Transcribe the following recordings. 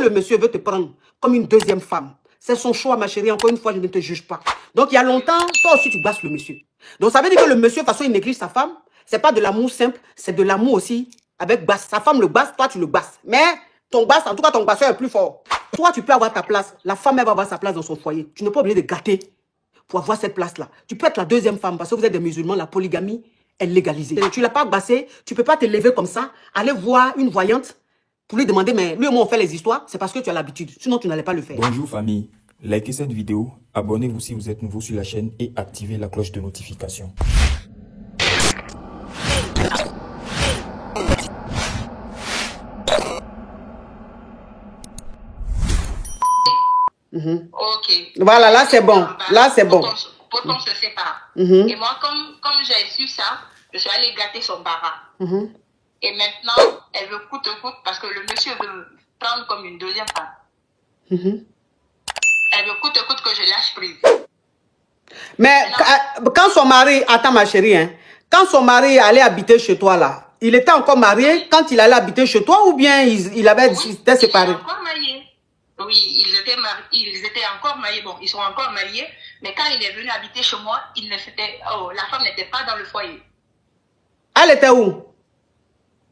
le monsieur veut te prendre comme une deuxième femme, c'est son choix, ma chérie. Encore une fois, je ne te juge pas. Donc, il y a longtemps, toi aussi, tu basses le monsieur. Donc, ça veut dire que le monsieur, de toute façon, il néglige sa femme. C'est pas de l'amour simple, c'est de l'amour aussi avec basse. Sa femme le basse, toi, tu le basses. Mais ton basse, en tout cas, ton basseur est plus fort. Toi, tu peux avoir ta place. La femme, elle va avoir sa place dans son foyer. Tu n'es pas obligé de gâter pour avoir cette place-là. Tu peux être la deuxième femme parce que vous êtes des musulmans. La polygamie est légalisée. Tu ne l'as pas bassé, tu ne peux pas te lever comme ça, aller voir une voyante pour lui demander, mais lui et moi, on fait les histoires. C'est parce que tu as l'habitude. Sinon, tu n'allais pas le faire. Bonjour famille. Likez cette vidéo, abonnez-vous si vous êtes nouveau sur la chaîne et activez la cloche de notification. Ok. Voilà, là c'est bon. Là c'est bon. Pour qu'on se sépare. Et moi, comme j'ai su ça, je suis allée gâter son parent. Et maintenant, elle veut coûte que coûte parce que le monsieur veut me prendre comme une deuxième femme. Elle veut coûte que coûte que je lâche prise. Mais quand son mari, attends ma chérie, hein, quand son mari allait habiter chez toi là, il était encore marié quand il allait habiter chez toi ou bien il avait été séparé? Ils étaient encore mariés. Oui, ils étaient encore mariés. Bon, ils sont encore mariés. Mais quand il est venu habiter chez moi, la femme n'était pas dans le foyer. Elle était où?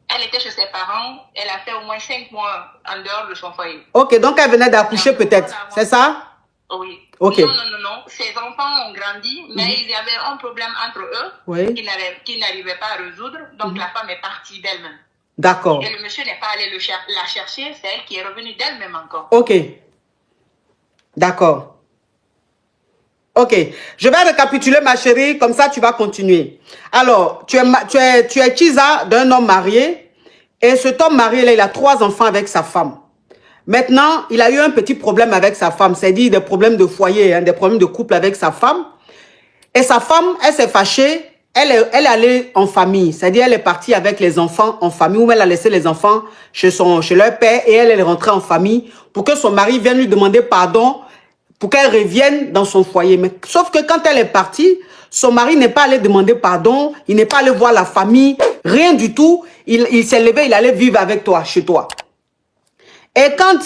Elle était chez ses parents. Elle a fait au moins 5 mois en dehors de son foyer. Ok, donc elle venait d'accoucher peut-être. C'est ça? Oui. Ok. Non. Ses enfants ont grandi, mais il y avait un problème entre eux qu'ils n'arrivaient pas à résoudre. Donc la femme est partie d'elle-même. D'accord. Et le monsieur n'est pas allé la chercher, c'est elle qui est revenue d'elle-même encore. Ok. D'accord. Ok. Je vais récapituler ma chérie, comme ça tu vas continuer. Alors, tu es Chiza d'un homme marié. Et cet homme marié, là, il a 3 enfants avec sa femme. Maintenant, il a eu un petit problème avec sa femme. C'est-à-dire des problèmes de foyer, hein, des problèmes de couple avec sa femme. Et sa femme, elle s'est fâchée. Elle est allée en famille. C'est-à-dire, elle est partie avec les enfants en famille. Ou elle a laissé les enfants chez leur père. Et elle est rentrée en famille pour que son mari vienne lui demander pardon. Pour qu'elle revienne dans son foyer. Mais sauf que quand elle est partie, son mari n'est pas allé demander pardon. Il n'est pas allé voir la famille. Rien du tout. Il s'est levé, il allait vivre avec toi, chez toi. Et quand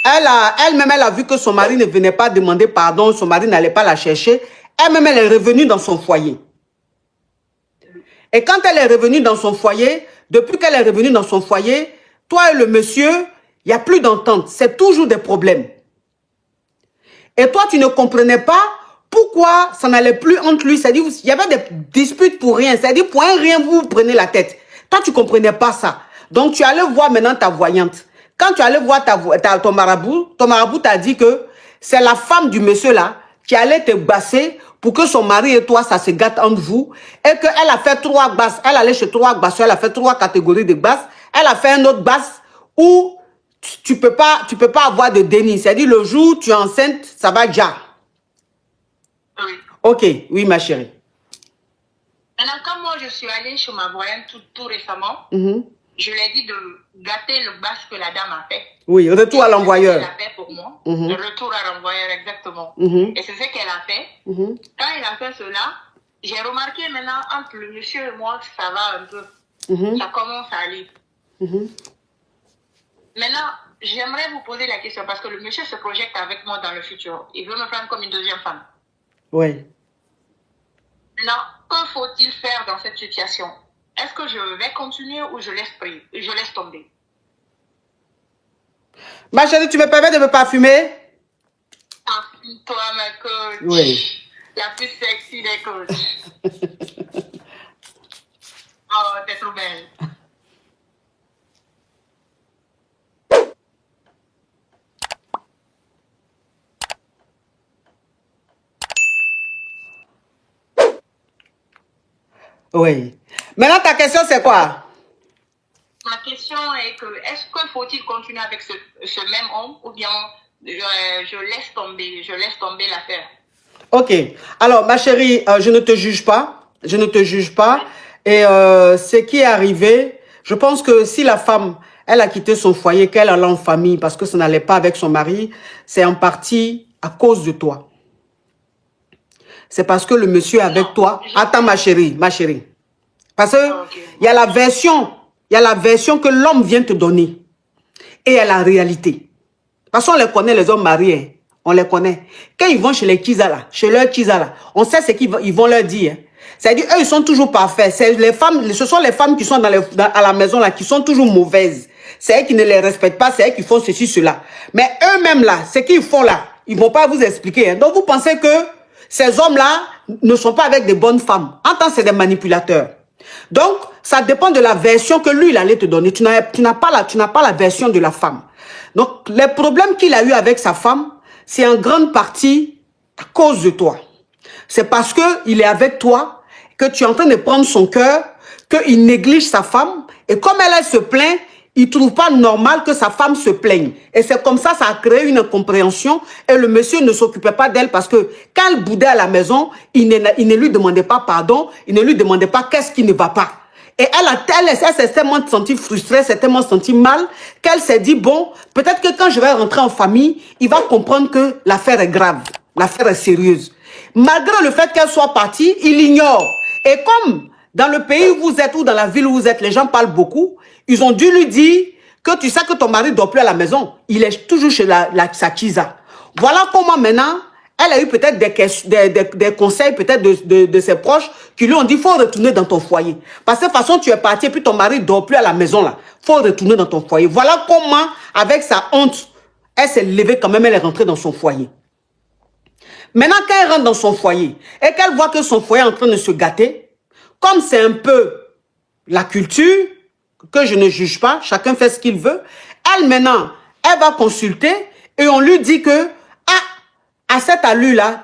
elle-même, elle a vu que son mari ne venait pas demander pardon, son mari n'allait pas la chercher, elle-même, elle est revenue dans son foyer. Et quand elle est revenue dans son foyer, depuis qu'elle est revenue dans son foyer, toi et le monsieur, il n'y a plus d'entente. C'est toujours des problèmes. Et toi, tu ne comprenais pas pourquoi ça n'allait plus entre lui. C'est-à-dire, il y avait des disputes pour rien. C'est-à-dire, pour un rien, vous prenez la tête. Toi, tu ne comprenais pas ça. Donc, tu allais voir maintenant ta voyante. Quand tu allais voir ton marabout t'a dit que c'est la femme du monsieur là qui allait te basser pour que son mari et toi, ça se gâte entre vous. Et qu'elle a fait 3 basses. Elle allait chez 3 basses. Elle a fait 3 catégories de basses. Elle a fait un autre basse où tu peux pas avoir de déni. C'est-à-dire, le jour où tu es enceinte, ça va déjà. Oui. Ok, oui, ma chérie. Maintenant, quand moi, je suis allée chez ma voyante tout récemment, je lui ai dit de gâter le bas que la dame a fait. Oui, retour à l'envoyeur. Elle a fait pour moi. Le retour à l'envoyeur, exactement. Et c'est ce qu'elle a fait. Quand elle a fait cela, j'ai remarqué maintenant, entre le monsieur et moi, ça va un peu. Ça commence à aller. Maintenant, j'aimerais vous poser la question parce que le monsieur se projette avec moi dans le futur. Il veut me prendre comme une deuxième femme. Oui. Maintenant, que faut-il faire dans cette situation? Est-ce que je vais continuer ou je laisse tomber? Ma chérie, tu me permets de me parfumer? Parfume-toi, ma coach. Oui. La plus sexy des coachs. Oh, t'es trop belle. Oui. Maintenant, ta question, c'est quoi? Ma question est que, est-ce que faut-il continuer avec ce même homme ou bien je laisse tomber l'affaire? Ok. Alors, ma chérie, je ne te juge pas. Je ne te juge pas. Et ce qui est arrivé, je pense que si la femme, elle a quitté son foyer, qu'elle allait en famille parce que ça n'allait pas avec son mari, c'est en partie à cause de toi. C'est parce que le monsieur est avec toi. Attends, ma chérie, ma chérie. Parce que il y a la version que l'homme vient te donner. Et il y a la réalité. Parce qu'on les connaît, les hommes mariés. On les connaît. Quand ils vont chez les Kiza là, chez leurs Kiza là, on sait ce qu'ils vont leur dire. C'est-à-dire, eux, ils sont toujours parfaits. Ce sont les femmes qui sont à la maison là, qui sont toujours mauvaises. C'est elles qui ne les respectent pas, c'est elles qui font ceci, cela. Mais eux-mêmes là, ce qu'ils font là, ils ne vont pas vous expliquer. Hein. Donc vous pensez que ces hommes-là ne sont pas avec des bonnes femmes. En tant que c'est des manipulateurs. Donc, ça dépend de la version que lui, il allait te donner. Tu n'as pas la version de la femme. Donc, les problèmes qu'il a eu avec sa femme, c'est en grande partie à cause de toi. C'est parce qu'il est avec toi que tu es en train de prendre son cœur, qu'il néglige sa femme. Et comme elle se plaint, il ne trouve pas normal que sa femme se plaigne. Et c'est comme ça a créé une incompréhension. Et le monsieur ne s'occupait pas d'elle parce que quand elle boudait à la maison, il ne lui demandait pas pardon, il ne lui demandait pas qu'est-ce qui ne va pas. Et elle s'est tellement sentie frustrée, s'est tellement sentie mal, qu'elle s'est dit, bon, peut-être que quand je vais rentrer en famille, il va comprendre que l'affaire est grave, l'affaire est sérieuse. Malgré le fait qu'elle soit partie, il ignore. Et comme dans le pays où vous êtes ou dans la ville où vous êtes, les gens parlent beaucoup, ils ont dû lui dire que tu sais que ton mari ne dort plus à la maison. Il est toujours chez sa Kiza. Voilà comment maintenant, elle a eu peut-être des conseils peut-être de ses proches qui lui ont dit, il faut retourner dans ton foyer. Parce que de toute façon, tu es parti et puis ton mari ne dort plus à la maison là. Il faut retourner dans ton foyer. Voilà comment, avec sa honte, elle s'est levée quand même, elle est rentrée dans son foyer. Maintenant, quand elle rentre dans son foyer et qu'elle voit que son foyer est en train de se gâter, comme c'est un peu la culture, que je ne juge pas, chacun fait ce qu'il veut, elle maintenant, elle va consulter et on lui dit que, à cette allure-là,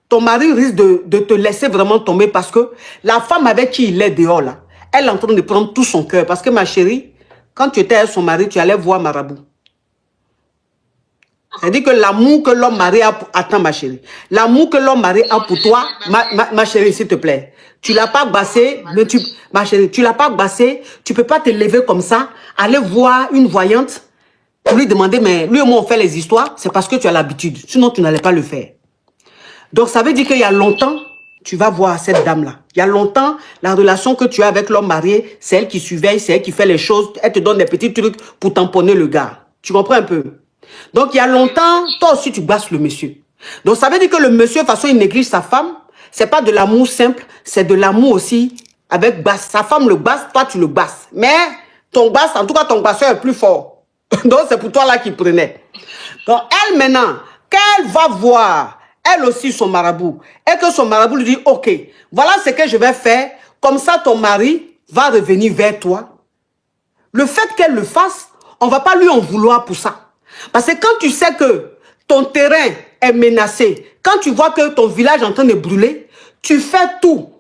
ton mari risque de te laisser vraiment tomber parce que la femme avec qui il est dehors là, elle est en train de prendre tout son cœur. Parce que ma chérie, quand tu étais avec son mari, tu allais voir Marabout. C'est-à-dire que l'amour que l'homme marié a... Attends ma chérie. L'amour que l'homme marié a pour toi, ma chérie, s'il te plaît. Tu l'as pas bassé, mais ma chérie, tu l'as pas bassé, tu peux pas te lever comme ça, aller voir une voyante, pour lui demander, mais lui et moi on fait les histoires, c'est parce que tu as l'habitude. Sinon, tu n'allais pas le faire. Donc, ça veut dire qu'il y a longtemps, tu vas voir cette dame-là. Il y a longtemps, la relation que tu as avec l'homme marié, c'est elle qui surveille, c'est elle qui fait les choses, elle te donne des petits trucs pour tamponner le gars. Tu comprends un peu? Donc, il y a longtemps, toi aussi, tu basses le monsieur. Donc, ça veut dire que le monsieur, de toute façon, il néglige sa femme. C'est pas de l'amour simple, c'est de l'amour aussi avec basse. Sa femme le basse, toi, tu le basses. Mais ton basse, en tout cas, ton basseur est plus fort. Donc, c'est pour toi là qu'il prenait. Donc, elle, maintenant, quand elle va voir, elle aussi, son marabout, et que son marabout lui dit, OK, voilà ce que je vais faire, comme ça, ton mari va revenir vers toi. Le fait qu'elle le fasse, on ne va pas lui en vouloir pour ça. Parce que quand tu sais que ton terrain est menacé, quand tu vois que ton village est en train de brûler, tu fais tout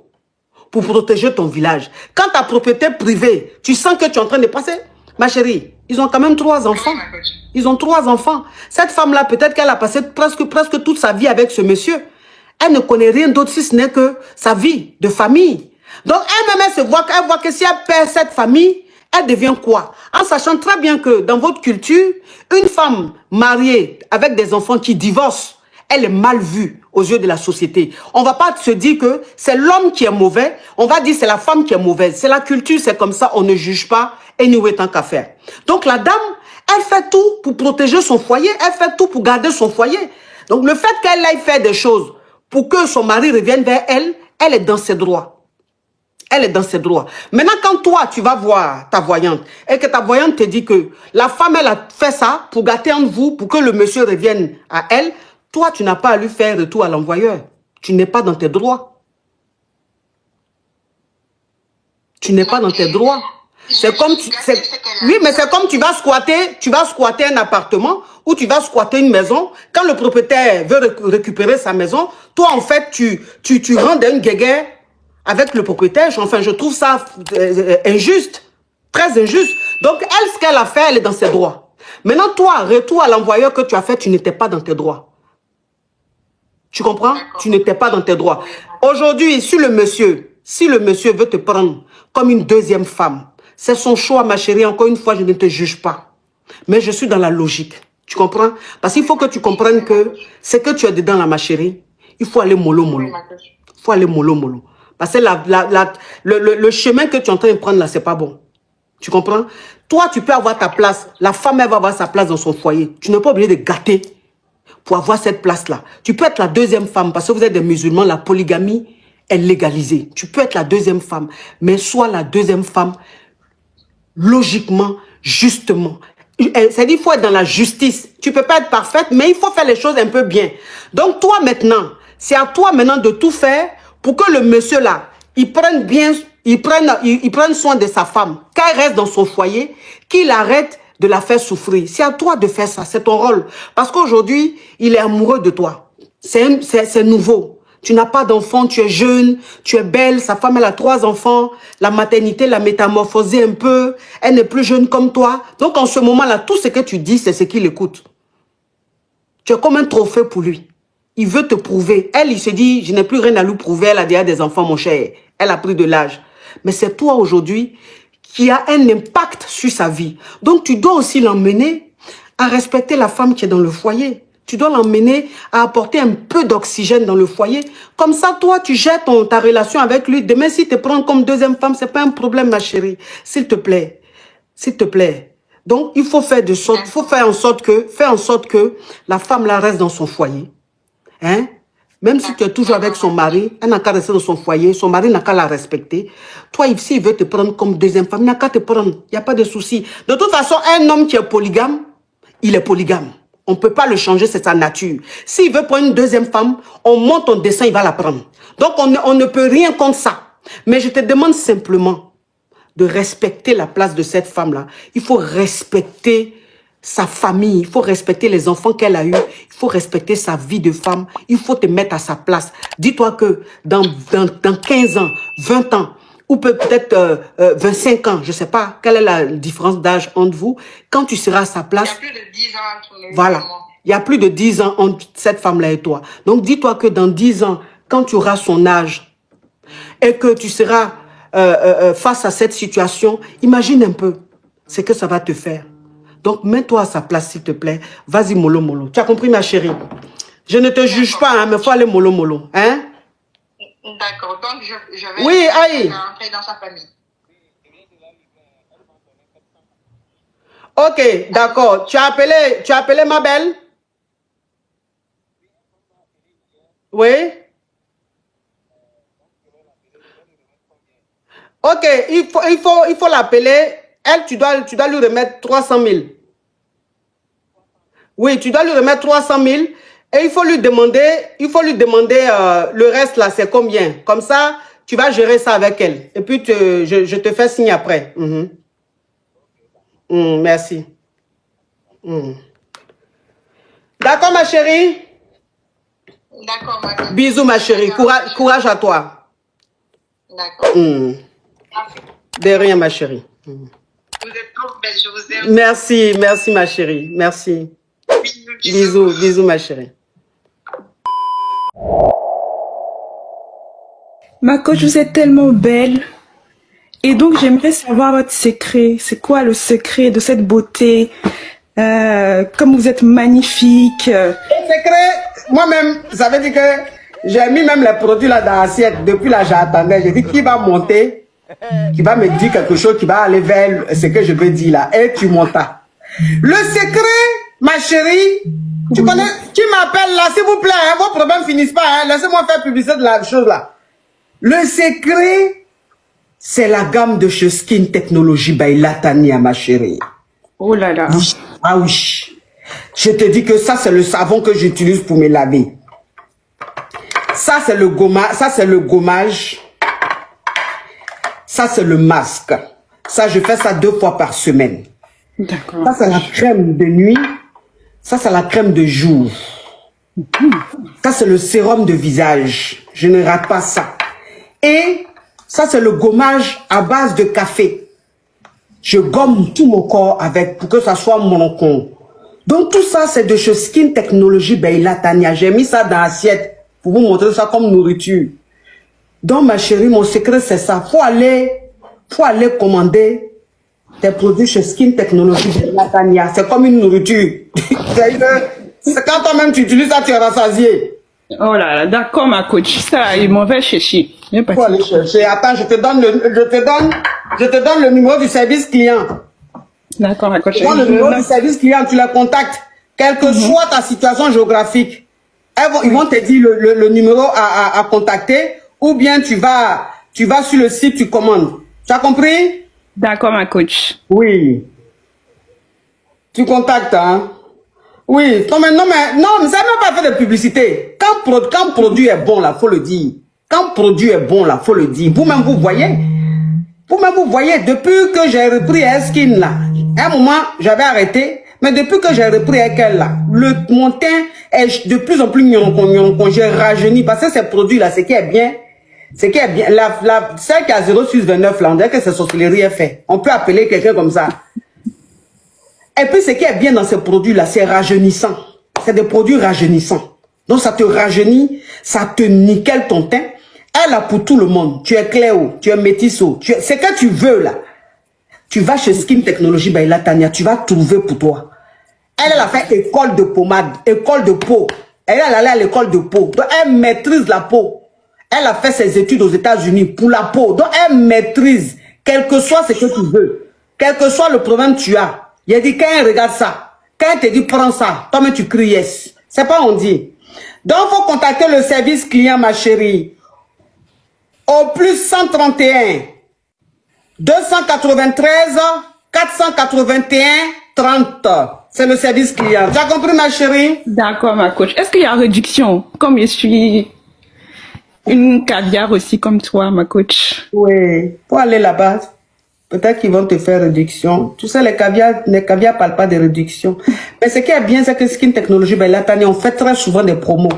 pour protéger ton village. Quand ta propriété privée, tu sens que tu es en train de passer, ma chérie, ils ont quand même 3 enfants. Ils ont 3 enfants. Cette femme-là, peut-être qu'elle a passé presque toute sa vie avec ce monsieur. Elle ne connaît rien d'autre si ce n'est que sa vie de famille. Donc elle-même, elle voit que si elle perd cette famille, elle devient quoi? En sachant très bien que dans votre culture, une femme mariée avec des enfants qui divorcent, elle est mal vue aux yeux de la société. On ne va pas se dire que c'est l'homme qui est mauvais, on va dire c'est la femme qui est mauvaise. C'est la culture, c'est comme ça, on ne juge pas, anyway, tant qu'à faire. Donc la dame, elle fait tout pour protéger son foyer, elle fait tout pour garder son foyer. Donc le fait qu'elle aille faire des choses pour que son mari revienne vers elle, elle est dans ses droits. Elle est dans ses droits. Maintenant, quand toi, tu vas voir ta voyante et que ta voyante te dit que la femme, elle a fait ça pour gâter entre vous, pour que le monsieur revienne à elle, toi, tu n'as pas à lui faire retour à l'envoyeur. Tu n'es pas dans tes droits. Tu n'es pas dans tes droits. C'est comme oui, mais c'est comme tu vas squatter un appartement ou tu vas squatter une maison. Quand le propriétaire veut récupérer sa maison, toi, en fait, tu rentres dans une guéguerre avec le propriétaire. Enfin, je trouve ça injuste, très injuste. Donc, elle, ce qu'elle a fait, elle est dans ses droits. Maintenant, toi, retour à l'envoyeur que tu as fait, tu n'étais pas dans tes droits. Tu comprends? Tu n'étais pas dans tes droits. Aujourd'hui, si le monsieur veut te prendre comme une deuxième femme, c'est son choix, ma chérie. Encore une fois, je ne te juge pas. Mais je suis dans la logique. Tu comprends? Parce qu'il faut que tu comprennes que ce que tu as dedans, là, ma chérie, il faut aller mollo, mollo. Il faut aller mollo, mollo. Parce que le chemin que tu es en train de prendre là, c'est pas bon. Tu comprends? Toi, tu peux avoir ta place. La femme, elle va avoir sa place dans son foyer. Tu n'es pas obligé de gâter pour avoir cette place-là. Tu peux être la deuxième femme parce que vous êtes des musulmans. La polygamie est légalisée. Tu peux être la deuxième femme. Mais sois la deuxième femme logiquement, justement. C'est-à-dire qu'il faut être dans la justice. Tu peux pas être parfaite, mais il faut faire les choses un peu bien. Donc toi maintenant, c'est à toi maintenant de tout faire pour que le monsieur là, il prenne bien, il prenne soin de sa femme, qu'elle reste dans son foyer, qu'il arrête de la faire souffrir. C'est à toi de faire ça, c'est ton rôle. Parce qu'aujourd'hui, il est amoureux de toi. C'est nouveau. Tu n'as pas d'enfant, tu es jeune, tu es belle, sa femme elle a 3 enfants, la maternité l'a métamorphosée un peu, elle n'est plus jeune comme toi. Donc en ce moment-là, tout ce que tu dis, c'est ce qu'il écoute. Tu es comme un trophée pour lui. Il veut te prouver. Elle, il se dit, je n'ai plus rien à lui prouver, elle a déjà des enfants, mon cher. Elle a pris de l'âge. Mais c'est toi aujourd'hui qui a un impact sur sa vie. Donc tu dois aussi l'emmener à respecter la femme qui est dans le foyer. Tu dois l'emmener à apporter un peu d'oxygène dans le foyer. Comme ça, toi, tu gères ta relation avec lui. Demain, s'il te prend comme deuxième femme, c'est pas un problème, ma chérie. S'il te plaît. S'il te plaît. Donc, il faut faire en sorte que la femme là reste dans son foyer. Hein? Même si tu es toujours avec son mari, elle n'a qu'à rester dans son foyer, son mari n'a qu'à la respecter. Toi, s'il veut te prendre comme deuxième femme, il n'a qu'à te prendre. Il n'y a pas de souci. De toute façon, un homme qui est polygame, il est polygame. On ne peut pas le changer, c'est sa nature. S'il veut prendre une deuxième femme, on monte ton dessin, il va la prendre. Donc, on ne peut rien contre ça. Mais je te demande simplement de respecter la place de cette femme-là. Il faut respecter sa famille, il faut respecter les enfants qu'elle a eus, il faut respecter sa vie de femme, il faut te mettre à sa place. Dis-toi que dans 15 ans, 20 ans, ou peut-être 25 ans, je ne sais pas, quelle est la différence d'âge entre vous, quand tu seras à sa place... Il y a plus de 10 ans entre nous. Voilà, il y a plus de 10 ans entre cette femme-là et toi. Donc dis-toi que dans 10 ans, quand tu auras son âge, et que tu seras face à cette situation, imagine un peu ce que ça va te faire. Donc mets-toi à sa place, s'il te plaît. Vas-y, mollo, mollo. Tu as compris, ma chérie? Je ne te juge pas, hein, mais il faut aller mollo, mollo. Hein? D'accord, donc je vais rentrer dans sa famille. Ok, d'accord. Tu as appelé ma belle? Oui? Ok, il faut l'appeler. Elle, tu dois lui remettre 300 000. Oui, tu dois lui remettre 300 000. Et il faut lui demander le reste là, c'est combien. Comme ça, tu vas gérer ça avec elle. Et puis, je te fais signe après. Merci. D'accord, ma chérie? D'accord, ma chérie. Bisous, ma chérie. Courage à toi. D'accord. De rien, ma chérie. Vous êtes trop belle, je vous aime. Merci, merci, ma chérie. Merci. Bisous, bisous, ma chérie. Ma coach, vous êtes tellement belle. Et donc, j'aimerais savoir votre secret. C'est quoi le secret de cette beauté? Comme vous êtes magnifique. Le secret, moi-même, ça veut dire que j'ai mis même les produits là dans l'assiette. Depuis là, j'attendais. J'ai dit qui va monter, qui va me dire quelque chose, qui va aller vers ce que je veux dire là. Et tu montas. Le secret, ma chérie, tu connais, qui m'appelle là, s'il vous plaît, hein, vos problèmes finissent pas. Hein, laissez-moi faire publicité de la chose là. Le secret, c'est la gamme de chez Skin Technology by Latania, ma chérie. Oh là là. Ah oui. Je te dis que ça, c'est le savon que j'utilise pour me laver. Ça, c'est le gommage. Ça, c'est le gommage. Ça, c'est le masque. Ça, je fais ça 2 fois par semaine. D'accord. Ça, c'est la crème de nuit. Ça, c'est la crème de jour. Ça, c'est le sérum de visage. Je ne rate pas ça. Et ça, c'est le gommage à base de café. Je gomme tout mon corps avec pour que ça soit mon con. Donc, tout ça, c'est de chez Skin Technology by Latania. J'ai mis ça dans l'assiette pour vous montrer ça comme nourriture. Donc, ma chérie, mon secret, c'est ça. Faut aller commander des produits chez Skin Technology by Latania. C'est comme une nourriture. C'est quand toi-même tu utilises ça, tu es rassasié. Oh là là, d'accord, ma coach. Ça, ils m'en va chercher. Faut aller chercher. Attends, je te donne Je te donne le numéro du service client. D'accord, ma coach. Je te donne le numéro du service client, tu la contactes. Quelle que soit ta situation géographique, ils vont te dire le numéro à contacter, ou bien tu vas sur le site, tu commandes. Tu as compris? D'accord, ma coach. Oui. Tu contactes, hein? Oui. Non, mais ça ne veut pas faire de publicité. Quand produit est bon, là, faut le dire. Quand produit est bon, là, faut le dire. Vous-même, vous voyez. Vous-même, vous voyez, depuis que j'ai repris Eskin, là, à un moment, j'avais arrêté, mais depuis que j'ai repris avec elle, là, mon teint est de plus en plus mignon, j'ai rajeuni, parce que ces produits-là, ce qui est bien, celle qui a 0629, là, on dirait que c'est sorcellerie est fait. On peut appeler quelqu'un comme ça. Et puis, ce qui est bien dans ces produits-là, c'est rajeunissant. C'est des produits rajeunissants. Donc, ça te rajeunit, ça te nickel ton teint. Elle a pour tout le monde. Tu es clair, tu es métisse, c'est que tu veux, là. Tu vas chez Skin Technology by Latania, tu vas trouver pour toi. Elle a fait école de pommade, école de peau. Elle est allée à l'école de peau. Donc, elle maîtrise la peau. Elle a fait ses études aux États-Unis pour la peau. Donc, elle maîtrise, quel que soit ce que tu veux. Quel que soit le problème que tu as. Il a dit, quand elle regarde ça, quand elle te dit, prends ça, toi-même tu cries yes. C'est pas on dit. Donc, il faut contacter le service client, ma chérie. Au plus 131 293 481 30. C'est le service client. Tu as compris, ma chérie? D'accord, ma coach. Est-ce qu'il y a réduction? Comme je suis une caviar aussi comme toi, ma coach. Oui. Pour aller là-bas, peut-être qu'ils vont te faire réduction. Tu sais, les caviars ne parlent pas de réduction. Mais ce qui est bien, c'est que Skin Technology, ben, là, on fait très souvent des promos.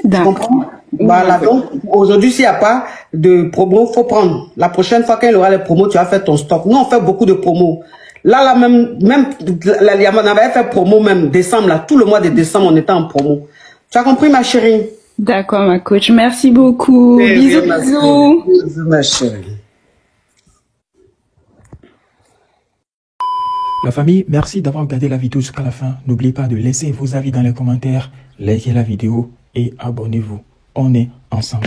D'accord. Voilà, donc aujourd'hui, s'il n'y a pas de promo, il faut prendre. La prochaine fois qu'il y aura les promos, tu vas faire ton stock. Nous, on fait beaucoup de promos. Là, même on avait fait promo même décembre, là, tout le mois de décembre, on était en promo. Tu as compris, ma chérie? D'accord, ma coach. Merci beaucoup. Bisous, bisous. Bisous, ma chérie. La famille, merci d'avoir regardé la vidéo jusqu'à la fin. N'oubliez pas de laisser vos avis dans les commentaires, likez la vidéo et abonnez-vous. On est ensemble.